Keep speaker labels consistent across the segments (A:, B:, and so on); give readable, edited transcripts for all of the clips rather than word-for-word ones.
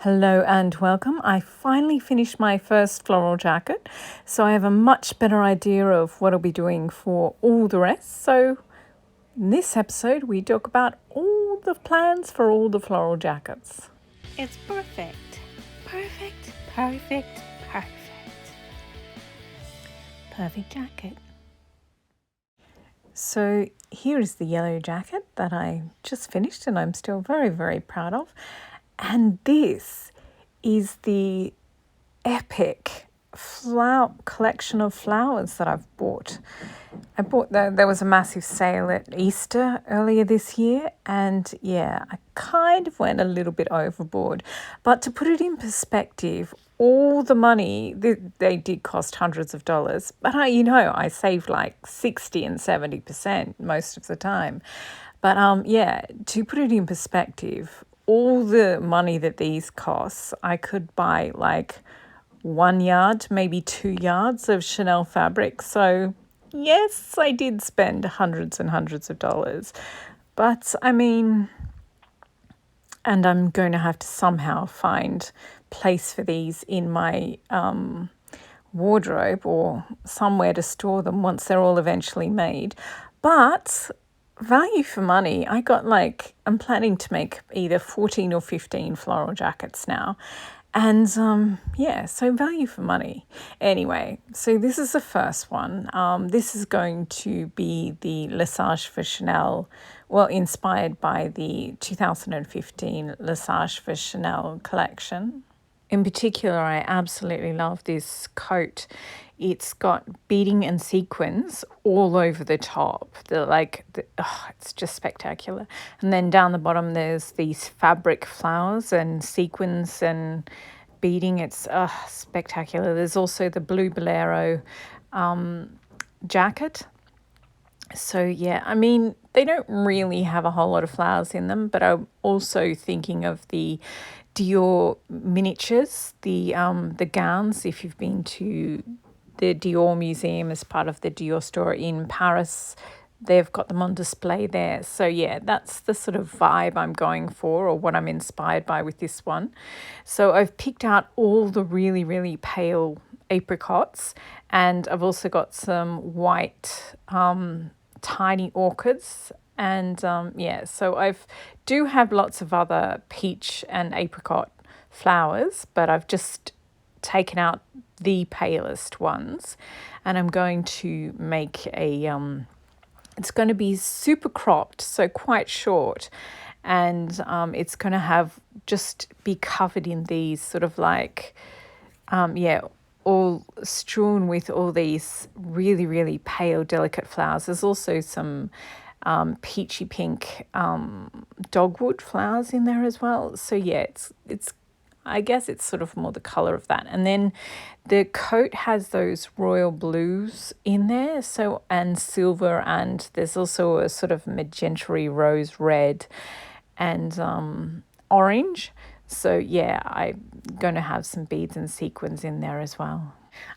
A: Hello and welcome. I finally finished my first floral jacket, so I have a much better idea of what I'll be doing for all the rest. So in this episode, we talk about all the plans for all the floral jackets.
B: It's perfect. Perfect, perfect, perfect. Perfect jacket.
A: So here is the yellow jacket that I just finished and I'm still very, very proud of. And this is the epic flower collection of flowers that I've bought. There was a massive sale at Easter earlier this year, and yeah, I kind of went a little bit overboard. But to put it in perspective, all the money, they did cost hundreds of dollars, but I saved like 60 and 70% most of the time. But yeah, to put it in perspective, all the money that these costs, I could buy like 1 yard, maybe 2 yards of Chanel fabric. So yes, I did spend hundreds and hundreds of dollars. But I mean, and I'm going to have to somehow find place for these in my wardrobe or somewhere to store them once they're all eventually made. But value for money, I'm planning to make either 14 or 15 floral jackets now. And yeah, so value for money. Anyway, so this is the first one. This is going to be the Lesage for Chanel, well, inspired by the 2015 Lesage for Chanel collection. In particular, I absolutely love this coat. It's got beading and sequins all over the top. It's just spectacular. And then down the bottom, there's these fabric flowers and sequins and beading. It's spectacular. There's also the blue bolero jacket. So yeah, I mean, they don't really have a whole lot of flowers in them, but I'm also thinking of the Dior miniatures, the gowns. If you've been to the Dior Museum as part of the Dior store in Paris, they've got them on display there. So yeah, that's the sort of vibe I'm going for, or what I'm inspired by with this one. So I've picked out all the really, really pale apricots, and I've also got some white tiny orchids. And yeah, so do have lots of other peach and apricot flowers, but I've just taken out the palest ones, and I'm going to make it's going to be super cropped, so quite short, and it's going to be covered in these sort of all strewn with all these really, really pale, delicate flowers. There's also some peachy pink dogwood flowers in there as well. So yeah, it's I guess it's sort of more the color of that. And then the coat has those royal blues in there, and silver, and there's also a sort of magenta-y rose red and orange. So yeah, I'm going to have some beads and sequins in there as well.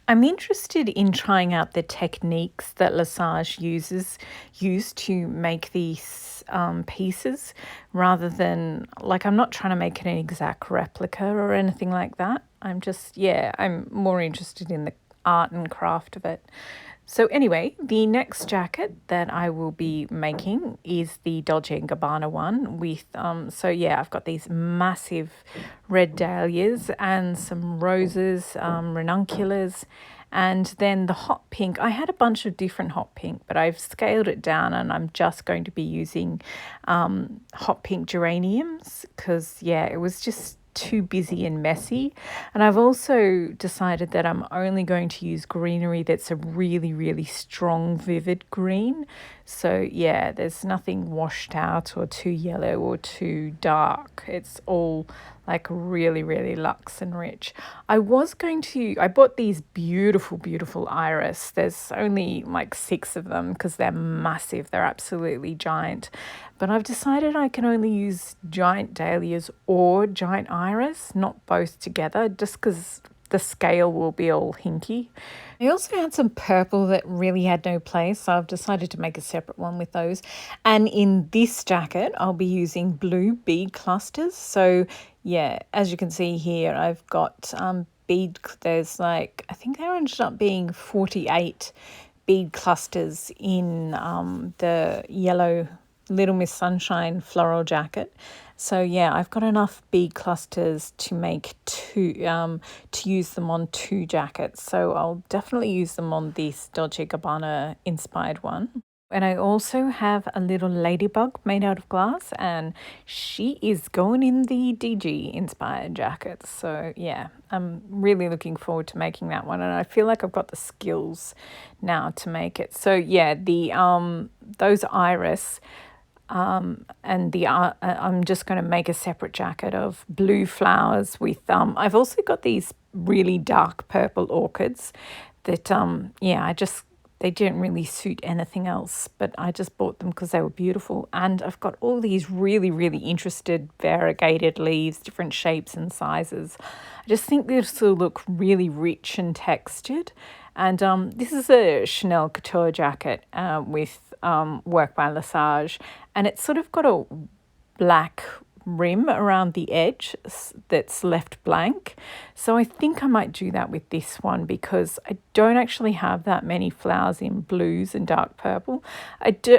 A: I'm interested in trying out the techniques that Lesage use to make these pieces, rather than, I'm not trying to make it an exact replica or anything like that. I'm more interested in the art and craft of it. So anyway, the next jacket that I will be making is the Dolce & Gabbana one with, I've got these massive red dahlias and some roses, ranunculus, and then the hot pink. I had a bunch of different hot pink, but I've scaled it down and I'm just going to be using hot pink geraniums because, yeah, it was just too busy and messy. And I've also decided that I'm only going to use greenery that's a really, really strong, vivid green. So yeah, there's nothing washed out or too yellow or too dark. It's all really, really luxe and rich. I bought these beautiful, beautiful iris. There's only 6 of them because they're massive. They're absolutely giant. But I've decided I can only use giant dahlias or giant iris, not both together, just because the scale will be all hinky. I also had some purple that really had no place, so I've decided to make a separate one with those. And in this jacket, I'll be using blue bead clusters. So yeah, as you can see here, I've got there's like, I think there ended up being 48 bead clusters in the yellow Little Miss Sunshine floral jacket. So yeah, I've got enough bead clusters to make two, to use them on 2 jackets. So I'll definitely use them on this Dolce & Gabbana inspired one. And I also have a little ladybug made out of glass, and she is going in the DG inspired jacket. So yeah, I'm really looking forward to making that one, and I feel like I've got the skills now to make it. So yeah, the those iris and the I'm just going to make a separate jacket of blue flowers with I've also got these really dark purple orchids that yeah, they didn't really suit anything else, but I just bought them because they were beautiful. And I've got all these really, really interested variegated leaves, different shapes and sizes. I just think this will look really rich and textured. And this is a Chanel Couture jacket with work by Lesage, and it's sort of got a black rim around the edge that's left blank. So I think I might do that with this one because I don't actually have that many flowers in blues and dark purple.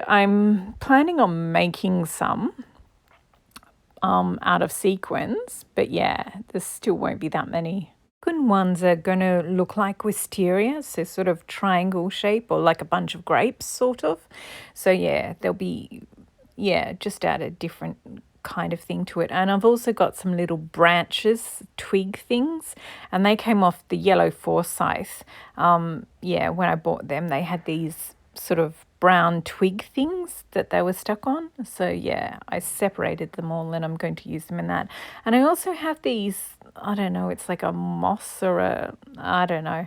A: I'm planning on making some out of sequins, but yeah, there still won't be that many. Good ones are going to look like wisteria, so sort of triangle shape or like a bunch of grapes sort of. So yeah, they'll be, yeah, just add a different kind of thing to it. And I've also got some little branches, twig things, and they came off the yellow Forsyth. Yeah, when I bought them, they had these sort of brown twig things that they were stuck on. So yeah, I separated them all and I'm going to use them in that. And I also have these, I don't know, it's like a moss or a, I don't know.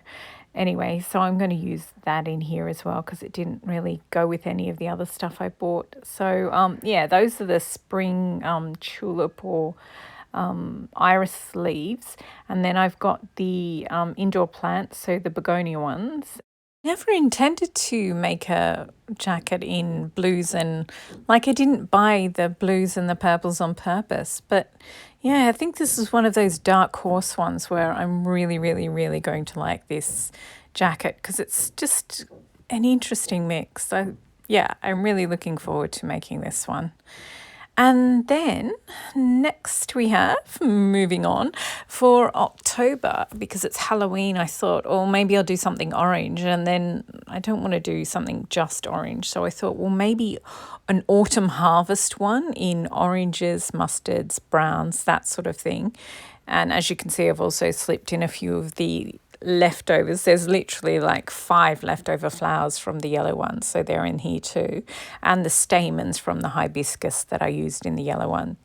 A: Anyway, so I'm going to use that in here as well because it didn't really go with any of the other stuff I bought. So yeah, those are the spring tulip or iris leaves. And then I've got the indoor plants, so the begonia ones. Never intended to make a jacket in blues, and like I didn't buy the blues and the purples on purpose. But yeah, I think this is one of those dark horse ones where I'm really, really, really going to like this jacket because it's just an interesting mix. So yeah, I'm really looking forward to making this one. And then next we have, moving on, for October, because it's Halloween, I thought, oh, maybe I'll do something orange. And then I don't want to do something just orange. So I thought, well, maybe an autumn harvest one in oranges, mustards, browns, that sort of thing. And as you can see, I've also slipped in a few of the leftovers. There's literally like 5 leftover flowers from the yellow ones, so they're in here too, and the stamens from the hibiscus that I used in the yellow one.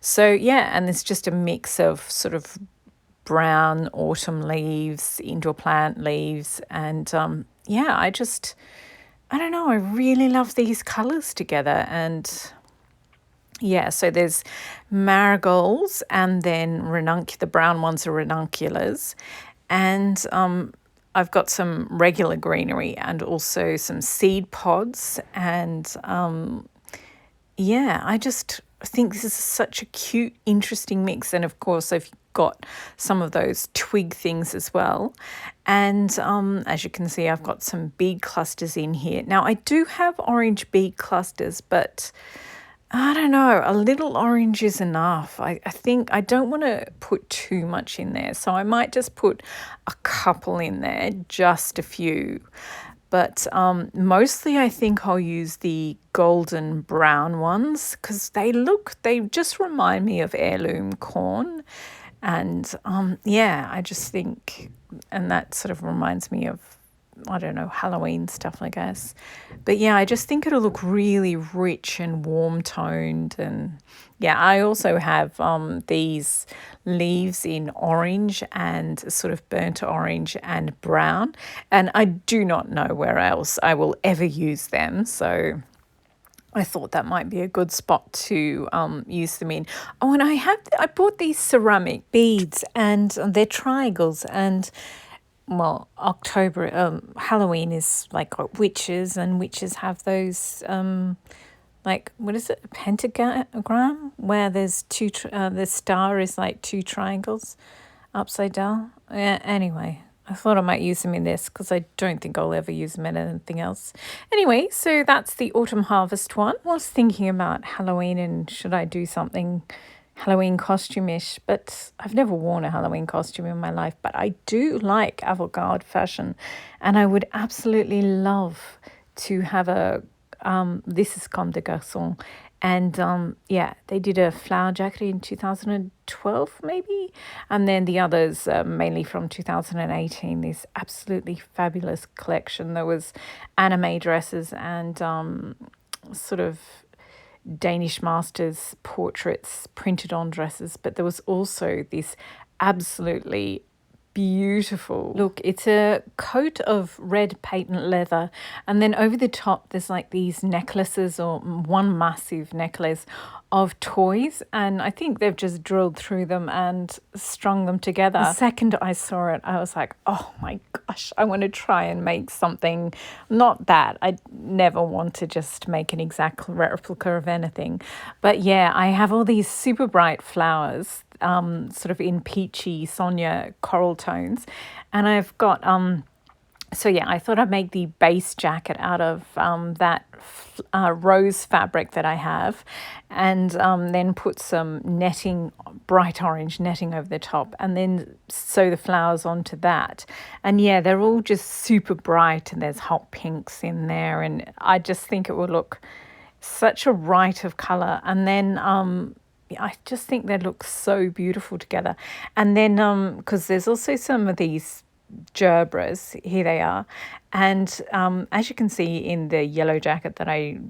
A: So yeah, and it's just a mix of sort of brown autumn leaves, indoor plant leaves, and yeah, I don't know, I really love these colors together. And yeah, so there's marigolds, and then the brown ones are ranunculus. And I've got some regular greenery and also some seed pods. And yeah, I just think this is such a cute, interesting mix. And of course, I've got some of those twig things as well. And as you can see, I've got some bead clusters in here. Now, I do have orange bead clusters, but I don't know, a little orange is enough. I think I don't want to put too much in there, so I might just put a couple in there, just a few. But mostly I think I'll use the golden brown ones because they just remind me of heirloom corn. And yeah, I just think, and that sort of reminds me of, I don't know, Halloween stuff, I guess. But yeah, I just think it'll look really rich and warm toned. And yeah, I also have these leaves in orange and sort of burnt orange and brown. And I do not know where else I will ever use them. So I thought that might be a good spot to use them in. Oh, and I bought these ceramic beads, and they're triangles, and well, October, Halloween is like got witches, and witches have those like, what is it, a pentagram, where there's the star is like two triangles upside down. Yeah, anyway, I thought I might use them in this because I don't think I'll ever use them in anything else. Anyway, so that's the autumn harvest one. I was thinking about Halloween and should I do something Halloween costume-ish, but I've never worn a Halloween costume in my life, but I do like avant-garde fashion, and I would absolutely love to have a this is Comme des Garçons, and yeah, they did a flower jacket in 2012 maybe, and then the others mainly from 2018. This absolutely fabulous collection. There was anime dresses and sort of Danish masters' portraits printed on dresses, but there was also this absolutely beautiful look. It's a coat of red patent leather, and then over the top there's like these necklaces, or one massive necklace of toys, and I think they've just drilled through them and strung them together. The second I saw it, I was like, oh my gosh, I want to try and make something. Not that I never want to just make an exact replica of anything, but yeah, I have all these super bright flowers, sort of in peachy Sonia coral tones, and I've got so yeah, I thought I'd make the base jacket out of that rose fabric that I have, and then put some netting, bright orange netting over the top, and then sew the flowers onto that. And yeah, they're all just super bright, and there's hot pinks in there, and I just think it will look such a rite of colour. And then I just think they look so beautiful together. And then because there's also some of these gerbras, here they are, and as you can see in the yellow jacket that I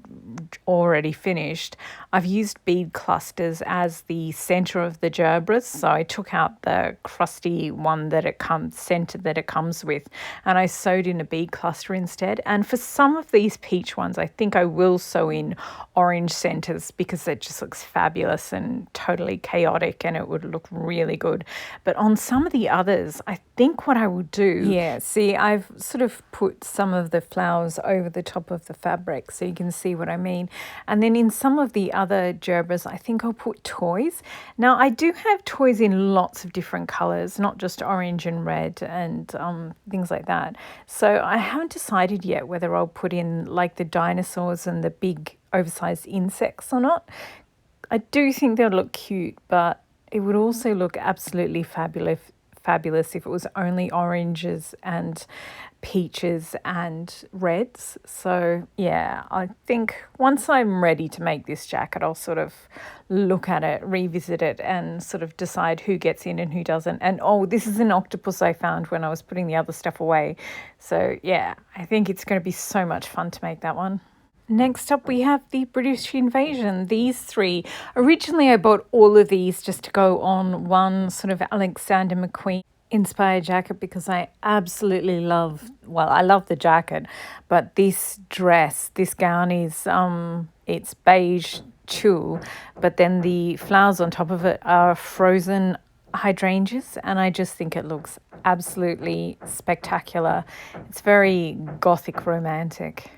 A: already finished, I've used bead clusters as the center of the gerbras. So I took out the crusty one that it comes centered that it comes with, and I sewed in a bead cluster instead. And for some of these peach ones, I think I will sew in orange centers because it just looks fabulous and totally chaotic, and it would look really good. But on some of the others, I think what I will do, yeah, see, I've sort of put some of the flowers over the top of the fabric so you can see what I mean. And then in some of the other gerbers, I think I'll put toys. Now, I do have toys in lots of different colors, not just orange and red and things like that. So I haven't decided yet whether I'll put in like the dinosaurs and the big oversized insects or not. I do think they'll look cute, but it would also look absolutely fabulous if it was only oranges and peaches and reds. So yeah, I think once I'm ready to make this jacket, I'll sort of look at it, revisit it, and sort of decide who gets in and who doesn't. And oh, this is an octopus I found when I was putting the other stuff away. So yeah, I think it's going to be so much fun to make that one. Next up, we have the British Invasion. These three. Originally, I bought all of these just to go on one sort of Alexander McQueen inspired jacket because I absolutely love, well, I love the jacket, but this dress, this gown is, it's beige tulle, but then the flowers on top of it are frozen hydrangeas, and I just think it looks absolutely spectacular. It's very gothic romantic.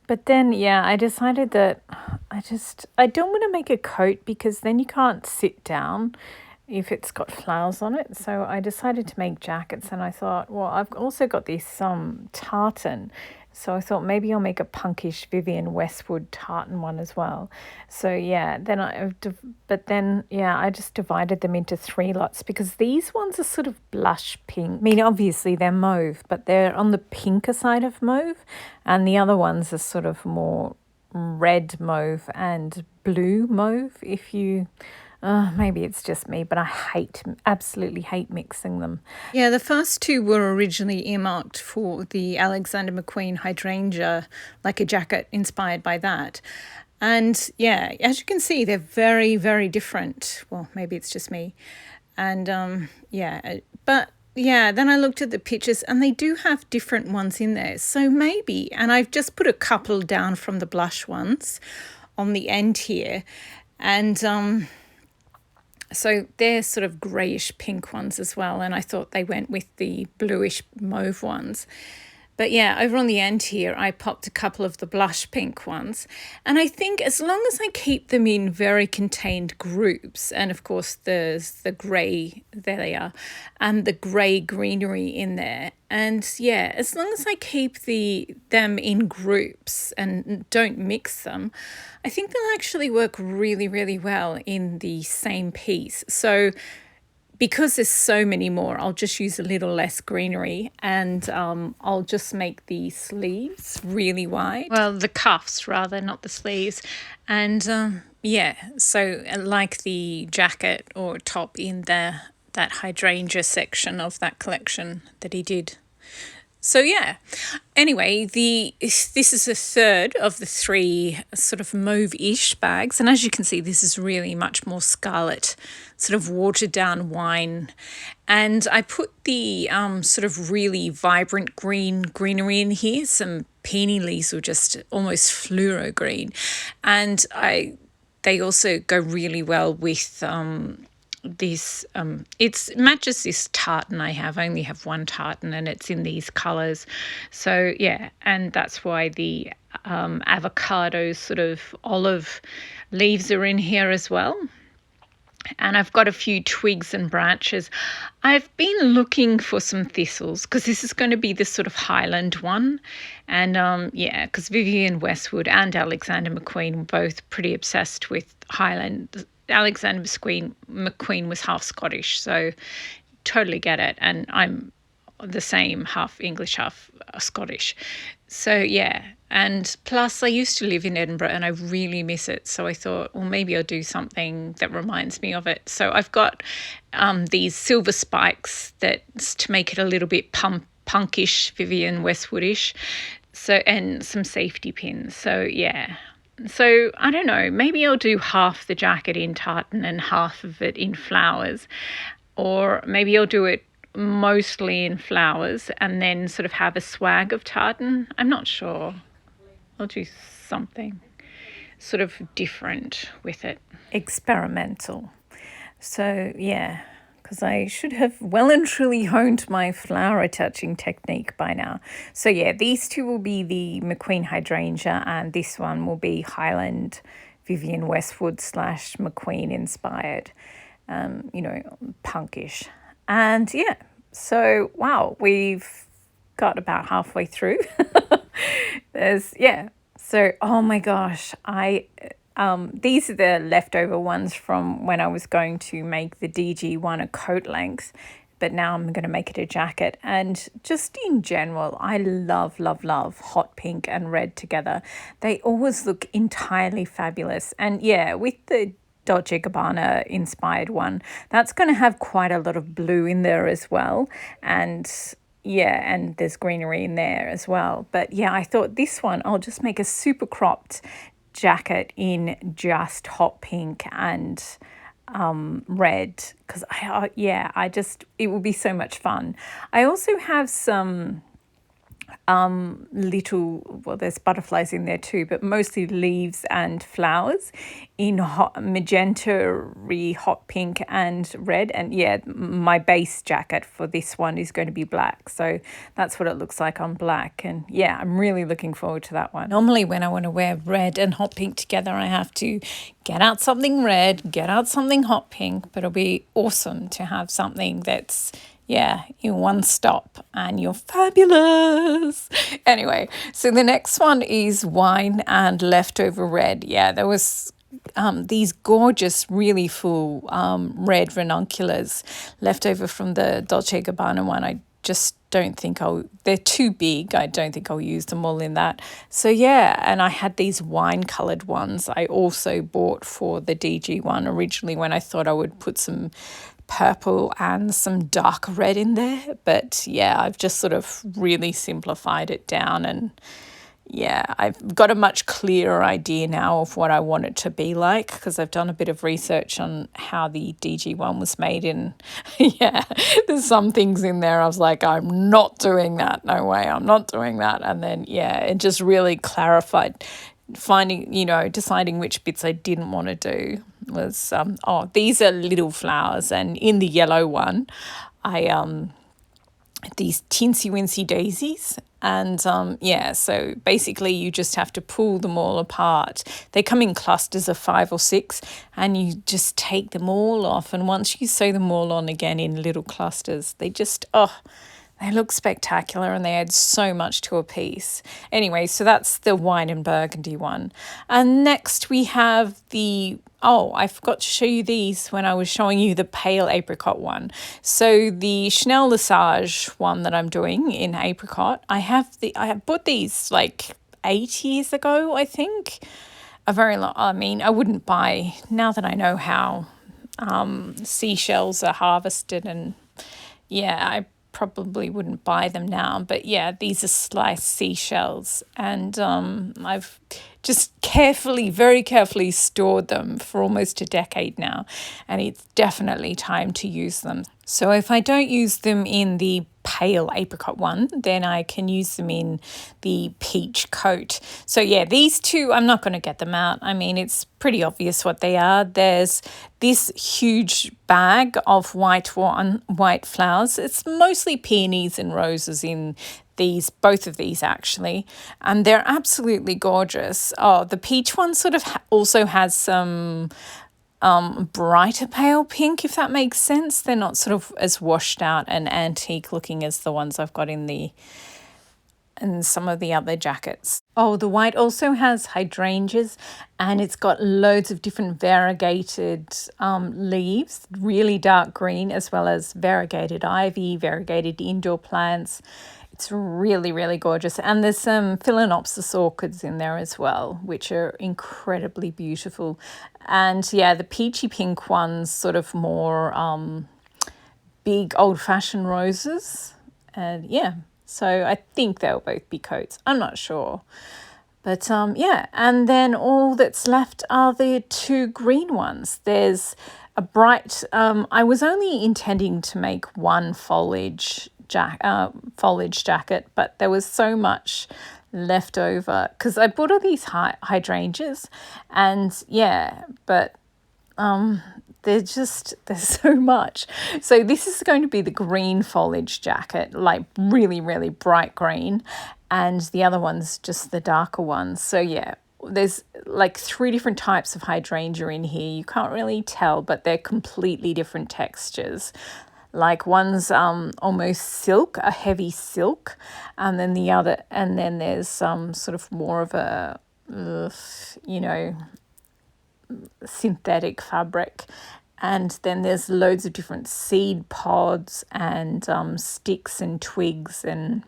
A: But then, yeah, I decided that I don't want to make a coat because then you can't sit down if it's got flowers on it. So I decided to make jackets, and I thought, well, I've also got this tartan. So I thought maybe I'll make a punkish Vivienne Westwood tartan one as well. So yeah, I just divided them into three lots because these ones are sort of blush pink. I mean, obviously they're mauve, but they're on the pinker side of mauve, and the other ones are sort of more red mauve and blue mauve. If you maybe it's just me, but I absolutely hate mixing them. Yeah, the first two were originally earmarked for the Alexander McQueen hydrangea, like a jacket inspired by that. And yeah, as you can see, they're very, very different. Well, maybe it's just me. And yeah, but yeah, then I looked at the pictures and they do have different ones in there. So maybe, and I've just put a couple down from the blush ones on the end here. And so they're sort of greyish pink ones as well. And I thought they went with the bluish mauve ones. But yeah, over on the end here, I popped a couple of the blush pink ones. And I think as long as I keep them in very contained groups, and of course there's the grey, there they are, and the grey greenery in there. And yeah, as long as I keep them in groups and don't mix them, I think they'll actually work really, really well in the same piece. So because there's so many more, I'll just use a little less greenery, and I'll just make the sleeves really wide. Well, the cuffs rather, not the sleeves. And yeah, so like the jacket or top in that hydrangea section of that collection that he did. So yeah, anyway, this is a third of the 3 sort of mauve-ish bags. And as you can see, this is really much more scarlet, sort of watered down wine. And I put the sort of really vibrant greenery in here. Some peony leaves were just almost fluoro green. And they also go really well with this it matches this tartan I have. I only have one tartan and it's in these colors. So yeah, and that's why the avocado sort of olive leaves are in here as well. And I've got a few twigs and branches. I've been looking for some thistles because this is going to be this sort of Highland one. And yeah, because Vivienne Westwood and Alexander McQueen were both pretty obsessed with Highland. Alexander McQueen was half Scottish, so totally get it. And I'm the same, half English, half Scottish. So yeah, and plus I used to live in Edinburgh and I really miss it. So I thought, well, maybe I'll do something that reminds me of it. So I've got these silver spikes that's to make it a little bit punkish, Vivienne Westwoodish. So, and some safety pins. So yeah. So I don't know, maybe I'll do half the jacket in tartan and half of it in flowers, or maybe I'll do it mostly in flowers and then sort of have a swag of tartan. I'm not sure. I'll do something sort of different with it. Experimental. So yeah, because I should have well and truly honed my flower attaching technique by now. So yeah, these 2 will be the McQueen hydrangea and this one will be Highland Vivienne Westwood / McQueen inspired, punkish. And yeah, so wow, we've got about halfway through. So oh my gosh, these are the leftover ones from when I was going to make the DG one a coat length, but now I'm going to make it a jacket. And just in general, I love hot pink and red together. They always look entirely fabulous. And yeah, with the Dolce & Gabbana inspired one, that's going to have quite a lot of blue in there as well. And yeah, and there's greenery in there as well. But yeah, I thought this one, I'll just make a super cropped jacket in just hot pink and red, because it will be so much fun. I also have some there's butterflies in there too, but mostly leaves and flowers in hot magenta, hot pink and red. And yeah, my base jacket for this one is going to be black, so that's what it looks like on black. And yeah, I'm really looking forward to that one. Normally when I want to wear red and hot pink together, I have to get out something red, get out something hot pink, but it'll be awesome to have something that's in one stop and you're fabulous. Anyway, so the next one is wine and leftover red. Yeah, there was these gorgeous, really full red ranunculus left over from the Dolce & Gabbana one. I just don't think they're too big. I don't think I'll use them all in that. So yeah, and I had these wine coloured ones I also bought for the DG one originally when I thought I would put some purple and some dark red in there. But yeah, I've just sort of really simplified it down and yeah, I've got a much clearer idea now of what I want it to be like because I've done a bit of research on how the DG1 was made. And yeah, there's some things in there I was like, I'm not doing that. No way, I'm not doing that. And then, yeah, it just really clarified finding, deciding which bits I didn't want to do was, these are little flowers. And in the yellow one, I these teensy wincy daisies. And yeah, so basically you just have to pull them all apart. They come in clusters of 5 or 6, and you just take them all off. And once you sew them all on again in little clusters, they just, they look spectacular and they add so much to a piece. Anyway, so that's the wine and burgundy one. And next we have I forgot to show you these when I was showing you the pale apricot one. So the Chanel Lesage one that I'm doing in apricot, I bought these like 8 years ago, I think. I wouldn't buy, now that I know how seashells are harvested, and yeah, I probably wouldn't buy them now. But yeah, these are sliced seashells, and I've just very carefully stored them for almost a decade now, and it's definitely time to use them. So if I don't use them in the pale apricot one, then I can use them in the peach coat. So yeah, these two, I'm not going to get them out. I mean, it's pretty obvious what they are. There's this huge bag of white flowers. It's mostly peonies and roses in both of these actually, and they're absolutely gorgeous. The peach one sort of also has some brighter pale pink, if that makes sense. They're not sort of as washed out and antique looking as the ones I've got in some of the other jackets. The white also has hydrangeas, and it's got loads of different variegated leaves, really dark green, as well as variegated ivy, variegated indoor plants. It's really, really gorgeous. And there's some Phalaenopsis orchids in there as well, which are incredibly beautiful. And yeah, the peachy pink ones, sort of more big old-fashioned roses. And yeah, so I think they'll both be coats. I'm not sure. But yeah, and then all that's left are the 2 green ones. There's a bright, I was only intending to make one foliage jacket, but there was so much left over because I bought all these hydrangeas, and yeah, but there's so much. So this is going to be the green foliage jacket, like really, really bright green, and the other one's just the darker ones. So yeah, there's like 3 different types of hydrangea in here. You can't really tell, but they're completely different textures. Like one's almost silk, a heavy silk, and then there's sort of more of a, synthetic fabric. And then there's loads of different seed pods and sticks and twigs and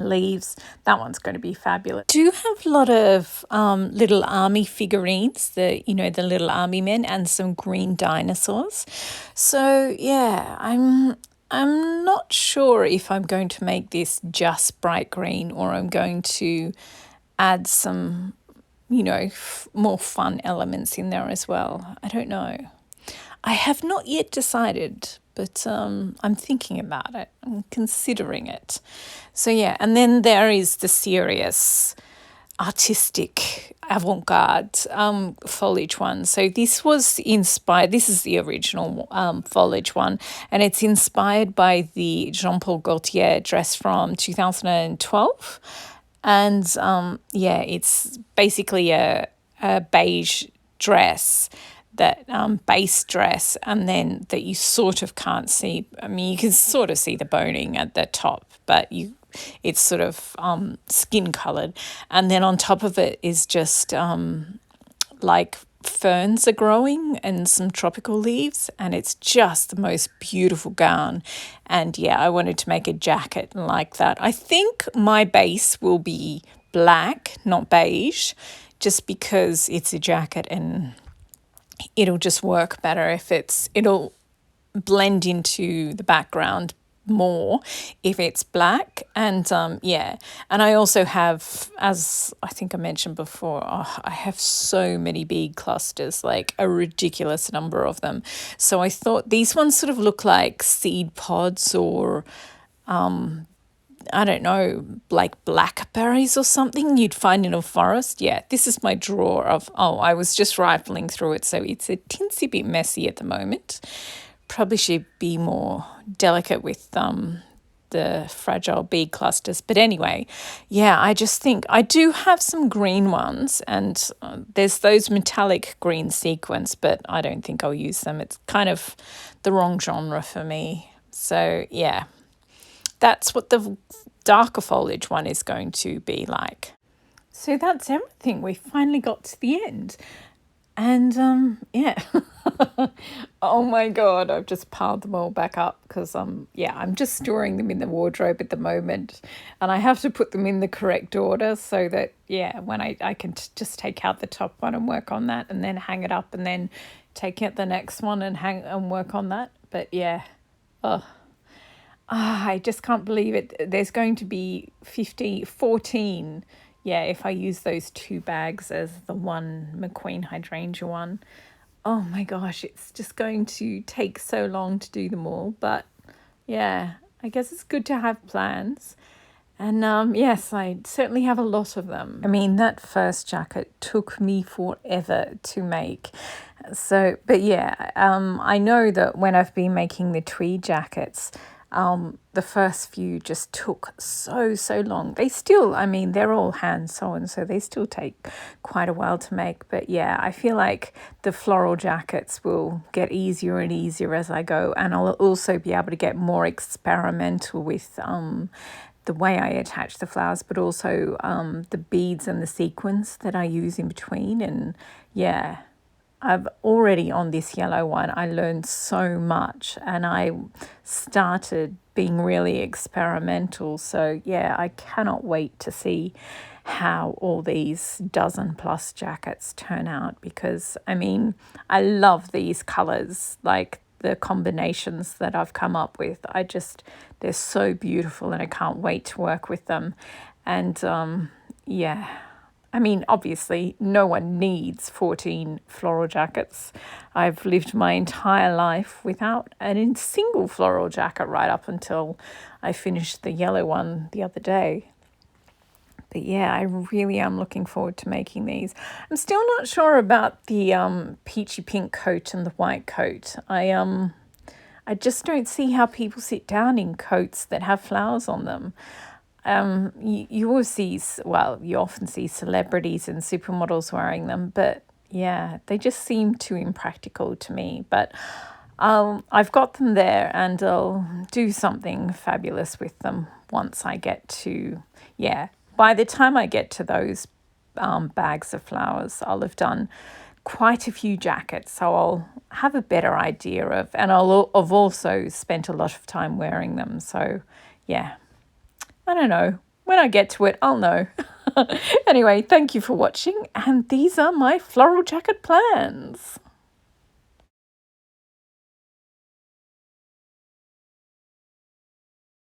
A: leaves. That one's going to be fabulous. Do you have a lot of little army figurines, the little army men, and some green dinosaurs. So yeah, I'm not sure if I'm going to make this just bright green or I'm going to add some more fun elements in there as well. I don't know. I have not yet decided, but I'm thinking about it. I'm considering it. So yeah, and then there is the serious, artistic, avant-garde foliage one. So this was inspired, this is the original foliage one, and it's inspired by the Jean-Paul Gaultier dress from 2012. And yeah, it's basically a beige dress, that base dress, and then that you sort of can't see. I mean, you can sort of see the boning at the top, but it's sort of skin coloured. And then on top of it is just like ferns are growing and some tropical leaves, and it's just the most beautiful gown. And yeah, I wanted to make a jacket like that. I think my base will be black, not beige, just because it's a jacket and it'll just work better if it'll blend into the background more if it's black. And yeah, and I also have, as I think I mentioned before, I have so many bead clusters, like a ridiculous number of them. So I thought these ones sort of look like seed pods, or I don't know, like blackberries or something you'd find in a forest. Yeah, this is my drawer of, I was just rifling through it, so it's a teensy bit messy at the moment. Probably should be more delicate with the fragile bead clusters. But anyway, yeah, I just think I do have some green ones, and there's those metallic green sequins, but I don't think I'll use them. It's kind of the wrong genre for me. So yeah, that's what the darker foliage one is going to be like. So that's everything. We finally got to the end. And yeah. Oh my god, I've just piled them all back up because yeah, I'm just storing them in the wardrobe at the moment, and I have to put them in the correct order so that, yeah, when I can just take out the top one and work on that, and then hang it up, and then take out the next one and hang and work on that. But yeah. I just can't believe it. There's going to be 14. Yeah, if I use those 2 bags as the one McQueen hydrangea one. Oh my gosh, it's just going to take so long to do them all. But yeah, I guess it's good to have plans. And yes, I certainly have a lot of them. I mean, that first jacket took me forever to make. So, but yeah, I know that when I've been making the tweed jackets, the first few just took so long. They still, I mean, they're all hand sewn, so they still take quite a while to make. But yeah, I feel like the floral jackets will get easier and easier as I go, and I'll also be able to get more experimental with the way I attach the flowers, but also the beads and the sequins that I use in between. And yeah, I've already, on this yellow one, I learned so much, and I started being really experimental. So yeah, I cannot wait to see how all these dozen plus jackets turn out, because I mean, I love these colors, like the combinations that I've come up with. They're so beautiful, and I can't wait to work with them. And yeah, I mean, obviously, no one needs 14 floral jackets. I've lived my entire life without a single floral jacket right up until I finished the yellow one the other day. But yeah, I really am looking forward to making these. I'm still not sure about the peachy pink coat and the white coat. I just don't see how people sit down in coats that have flowers on them. You always see, well, you often see celebrities and supermodels wearing them, but yeah, they just seem too impractical to me. But I've got them there, and I'll do something fabulous with them once I get to, yeah, by the time I get to those bags of flowers, I'll have done quite a few jackets, so I'll have a better idea of, and I've also spent a lot of time wearing them. So yeah, I don't know. When I get to it, I'll know. Anyway, thank you for watching, and these are my floral jacket plans.